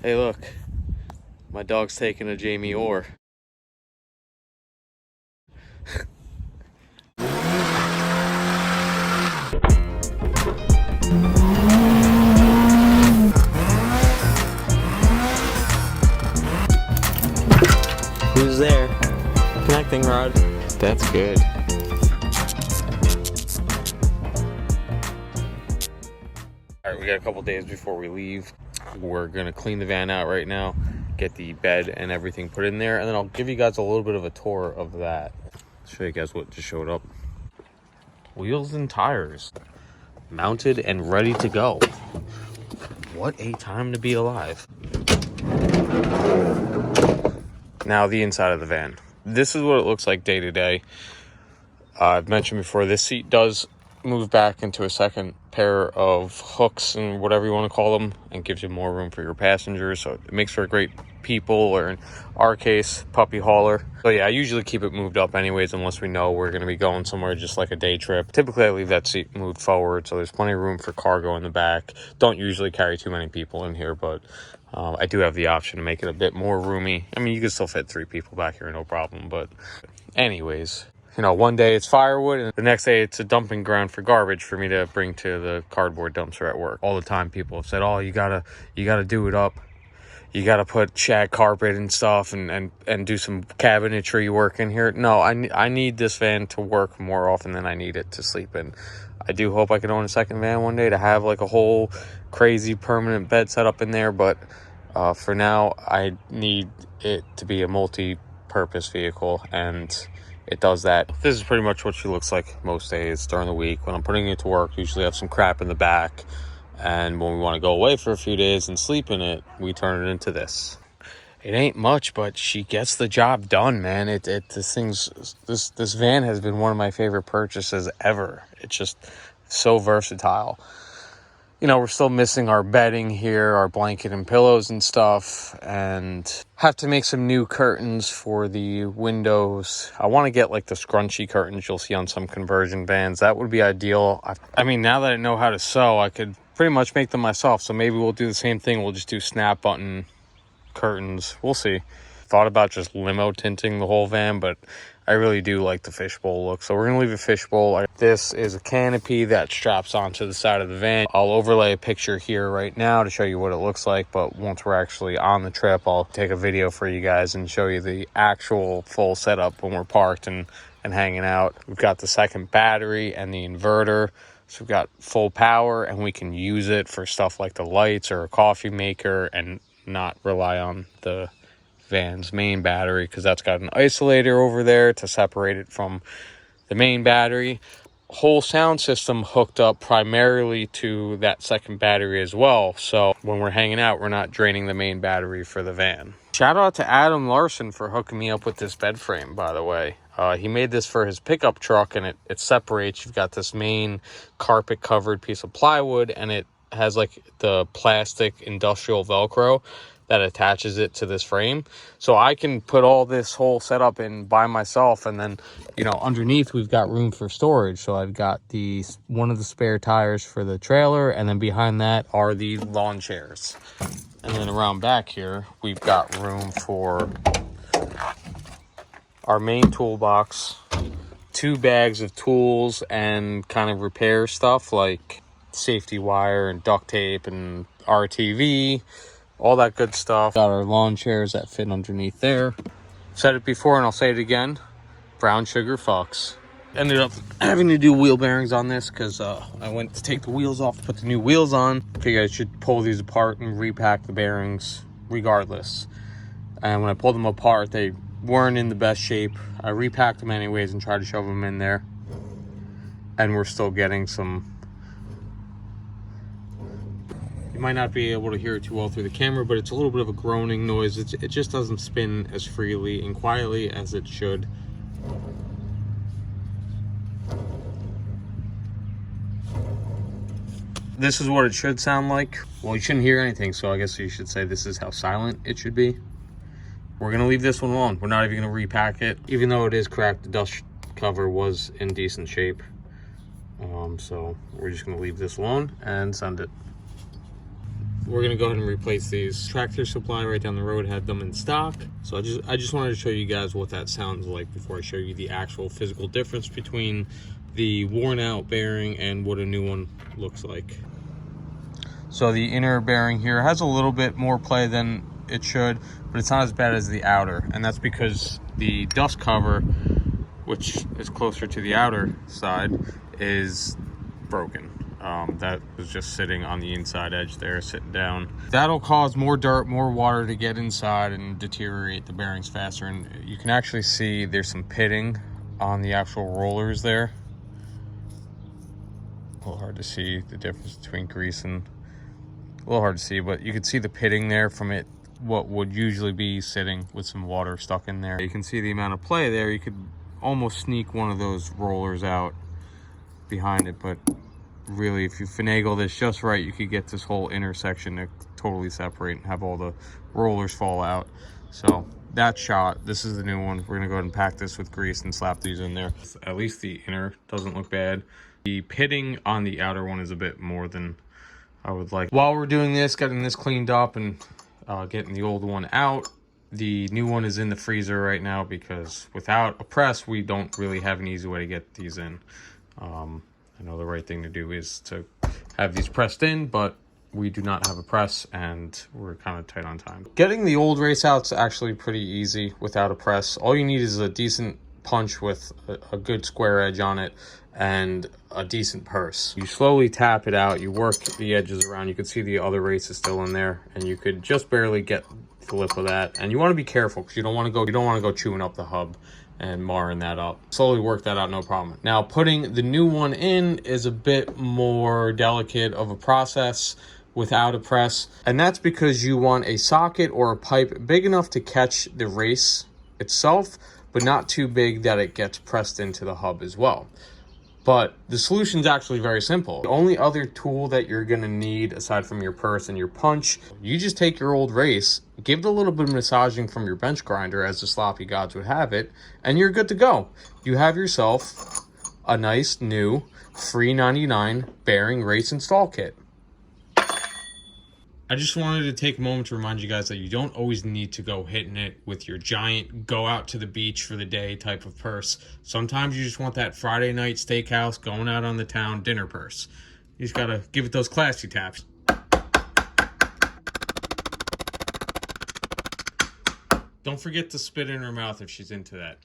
Hey, look. My dog's taking a Jamie Orr. Who's there? Connecting rod. That's good. Alright, we got a couple days before we leave. We're gonna clean the van out right now, get the bed and everything put in there, and then I'll give you guys a little bit of a tour of that. Show you guys what just showed up. Wheels and tires. Mounted and ready to go. What a time to be alive. Now the inside of the van. This is what it looks like day to day. I've mentioned before, this seat does move back into a second pair of hooks and whatever you want to call them, and gives you more room for your passengers. So it makes for a great people, or in our case, puppy hauler. So yeah, I usually keep it moved up anyways, unless we know we're going to be going somewhere just like a day trip. Typically I leave that seat moved forward, so there's plenty of room for cargo in the back. Don't usually carry too many people in here, but I do have the option to make it a bit more roomy. I mean, you can still fit 3 people back here, no problem. But anyways, you know, one day it's firewood and the next day it's a dumping ground for garbage for me to bring to the cardboard dumpster at work. All the time people have said, oh, you gotta do it up. You gotta put shag carpet and stuff and do some cabinetry work in here. No, I need this van to work more often than I need it to sleep in. I do hope I can own a second van one day to have like a whole crazy permanent bed set up in there, but for now I need it to be a multi-purpose vehicle, and it does that. This is pretty much what she looks like most days during the week. When I'm putting it to work, usually have some crap in the back, and when we want to go away for a few days and sleep in it, we turn it into this. It ain't much, but she gets the job done, man. This van has been one of my favorite purchases ever. It's just so versatile. You know, we're still missing our bedding here, our blanket and pillows and stuff, and have to make some new curtains for the windows. I want to get like the scrunchy curtains you'll see on some conversion vans. That would be ideal. I mean, now that I know how to sew, I could pretty much make them myself. So maybe we'll do the same thing. We'll just do snap button curtains. We'll see. Thought about just limo tinting the whole van, but I really do like the fishbowl look, so we're gonna leave a fishbowl. This is a canopy that straps onto the side of the van. I'll overlay a picture here right now to show you what it looks like, but once we're actually on the trip, I'll take a video for you guys and show you the actual full setup when we're parked and hanging out. We've got the second battery and the inverter, so we've got full power, and we can use it for stuff like the lights or a coffee maker and not rely on the van's main battery, because that's got an isolator over there to separate it from the main battery. Whole sound system hooked up primarily to that second battery as well, so when we're hanging out, we're not draining the main battery for the van. Shout out to Adam Larson for hooking me up with this bed frame, by the way. He made this for his pickup truck, and it separates. You've got this main carpet covered piece of plywood, and it has like the plastic industrial Velcro that attaches it to this frame, so I can put all this whole setup in by myself. And then, you know, underneath we've got room for storage, so I've got one of the spare tires for the trailer, and then behind that are the lawn chairs, and then around back here we've got room for our main toolbox, 2 bags of tools and kind of repair stuff like safety wire and duct tape and RTV, all that good stuff. Got our lawn chairs that fit underneath there. Said it before and I'll say it again, brown sugar fucks. Ended up having to do wheel bearings on this because I went to take the wheels off to put the new wheels on. Figured I should pull these apart and repack the bearings regardless. And when I pulled them apart, they weren't in the best shape. I repacked them anyways and tried to shove them in there, and we're still getting some. You might not be able to hear it too well through the camera, but it's a little bit of a groaning noise. It just doesn't spin as freely and quietly as it should. This is what it should sound like. Well, you shouldn't hear anything, so I guess you should say this is how silent it should be. We're gonna leave this one alone. We're not even gonna repack it. Even though it is cracked, the dust cover was in decent shape. So we're just gonna leave this alone and send it. we're gonna go ahead and replace these. Tractor Supply right down the road had them in stock, so I just wanted to show you guys what that sounds like before I show you the actual physical difference between the worn out bearing and what a new one looks like. So the inner bearing here has a little bit more play than it should, but it's not as bad as the outer, and that's because the dust cover, which is closer to the outer side, is broken. That was just sitting on the inside edge there, sitting down. That'll cause more dirt, more water to get inside and deteriorate the bearings faster. And you can actually see there's some pitting on the actual rollers there. A little hard to see the difference between grease and, a little hard to see, but you can see the pitting there from it, what would usually be sitting with some water stuck in there. You can see the amount of play there. You could almost sneak one of those rollers out behind it, but really, if you finagle this just right, you could get this whole intersection to totally separate and have all the rollers fall out. So that shot, this is the new one. We're gonna go ahead and pack this with grease and slap these in there. At least the inner doesn't look bad. The pitting on the outer one is a bit more than I would like. While we're doing this, getting this cleaned up and getting the old one out, the new one is in the freezer right now because without a press, we don't really have an easy way to get these in. I know the right thing to do is to have these pressed in, but we do not have a press and we're kind of tight on time. Getting the old race out is actually pretty easy without a press. All you need is a decent punch with a good square edge on it and a decent purse. You slowly tap it out, you work the edges around. You can see the other race is still in there and you could just barely get the lip of that. And you want to be careful because you don't want to go chewing up the hub and marring that up. Slowly work that out, no problem. Now putting the new one in is a bit more delicate of a process without a press, and that's because you want a socket or a pipe big enough to catch the race itself, but not too big that it gets pressed into the hub as well. But the solution is actually very simple. The only other tool that you're gonna need aside from your purse and your punch, you just take your old race, give it a little bit of massaging from your bench grinder as the sloppy gods would have it, and you're good to go. You have yourself a nice new free 99 bearing race install kit. I just wanted to take a moment to remind you guys that you don't always need to go hitting it with your giant go out to the beach for the day type of purse. Sometimes you just want that Friday night steakhouse going out on the town dinner purse. You just gotta give it those classy taps. Don't forget to spit in her mouth if she's into that.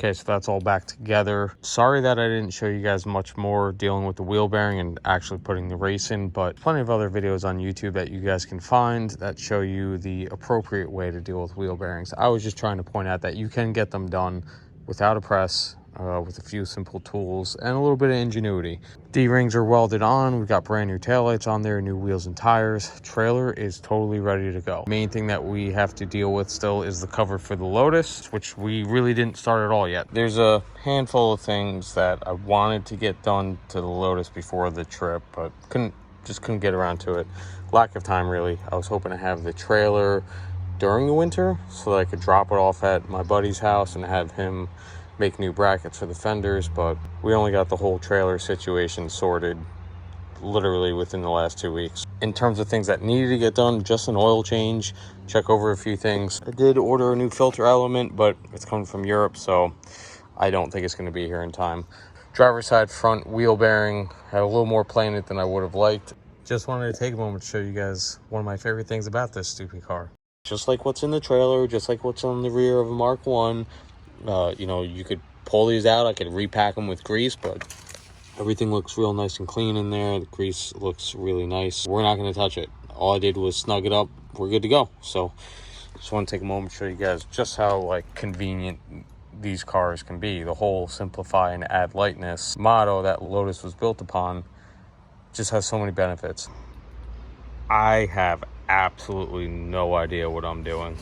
Okay, so that's all back together. Sorry that I didn't show you guys much more dealing with the wheel bearing and actually putting the race in, but plenty of other videos on YouTube that you guys can find that show you the appropriate way to deal with wheel bearings. I was just trying to point out that you can get them done without a press, with a few simple tools and a little bit of ingenuity. D-rings are welded on. We've got brand new taillights on there, new wheels and tires. Trailer is totally ready to go. Main thing that we have to deal with still is the cover for the Lotus, which we really didn't start at all yet. There's a handful of things that I wanted to get done to the Lotus before the trip, but just couldn't get around to it. Lack of time, really. I was hoping to have the trailer during the winter so that I could drop it off at my buddy's house and have him make new brackets for the fenders, but we only got the whole trailer situation sorted literally within the last 2 weeks. In terms of things that needed to get done, just an oil change, check over a few things. I did order a new filter element, but it's coming from Europe, so I don't think it's going to be here in time. Driver's side front wheel bearing had a little more play in it than I would have liked. Just wanted to take a moment to show you guys one of my favorite things about this stupid car. Just like what's in the trailer, just like what's on the rear of a Mark 1, you know, you could pull these out. I could repack them with grease, but everything looks real nice and clean in there. The grease looks really nice. We're not going to touch it. All I did was snug it up. We're good to go. So just want to take a moment to show you guys just how like convenient these cars can be. The whole simplify and add lightness motto that Lotus was built upon just has so many benefits. I have absolutely no idea what I'm doing.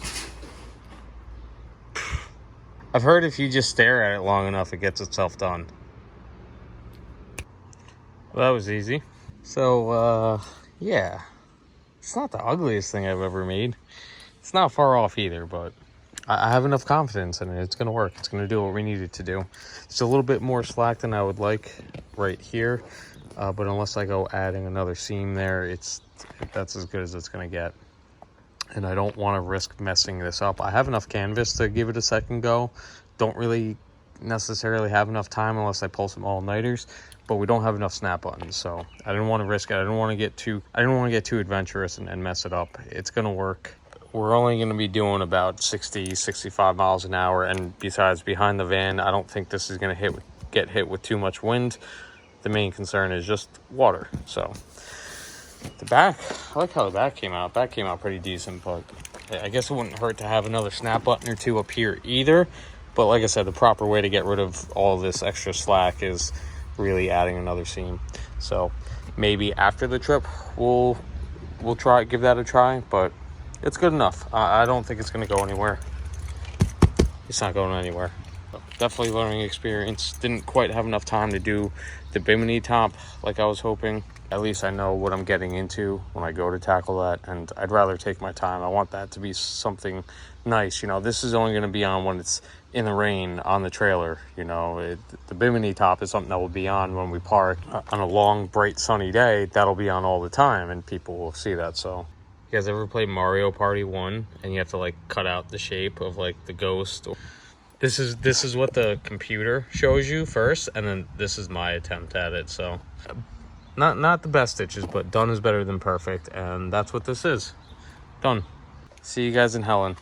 I've heard if you just stare at it long enough, it gets itself done. Well, that was easy. So, yeah. It's not the ugliest thing I've ever made. It's not far off either, but I have enough confidence in it. It's going to work. It's going to do what we need it to do. It's a little bit more slack than I would like right here. but unless I go adding another seam there, that's as good as it's going to get. And I don't want to risk messing this up. I have enough canvas to give it a second go. Don't really necessarily have enough time unless I pull some all-nighters, but we don't have enough snap buttons, so I didn't want to risk it. I didn't want to get too adventurous and mess it up. It's going to work. We're only going to be doing about 65 miles an hour, and besides, behind the van, I don't think this is going to get hit with too much wind. The main concern is just water. So the back, I like how the back came out. Back came out pretty decent, but I guess it wouldn't hurt to have another snap button or two up here either. But like I said, the proper way to get rid of all this extra slack is really adding another seam. So maybe after the trip, we'll give that a try, but it's good enough. I don't think it's going to go anywhere. It's not going anywhere. Definitely learning experience. Didn't quite have enough time to do the bimini top like I was hoping. At least I know what I'm getting into when I go to tackle that, and I'd rather take my time. I want that to be something nice. You know, this is only going to be on when it's in the rain on the trailer. You know, the bimini top is something that will be on when we park. On a long, bright, sunny day, that'll be on all the time, and people will see that. So, you guys ever play Mario Party 1, and you have to, like, cut out the shape of, like, the ghost? This is what the computer shows you first, and then this is my attempt at it. So not the best stitches, but done is better than perfect, and that's what this is. Done. See you guys in Helen.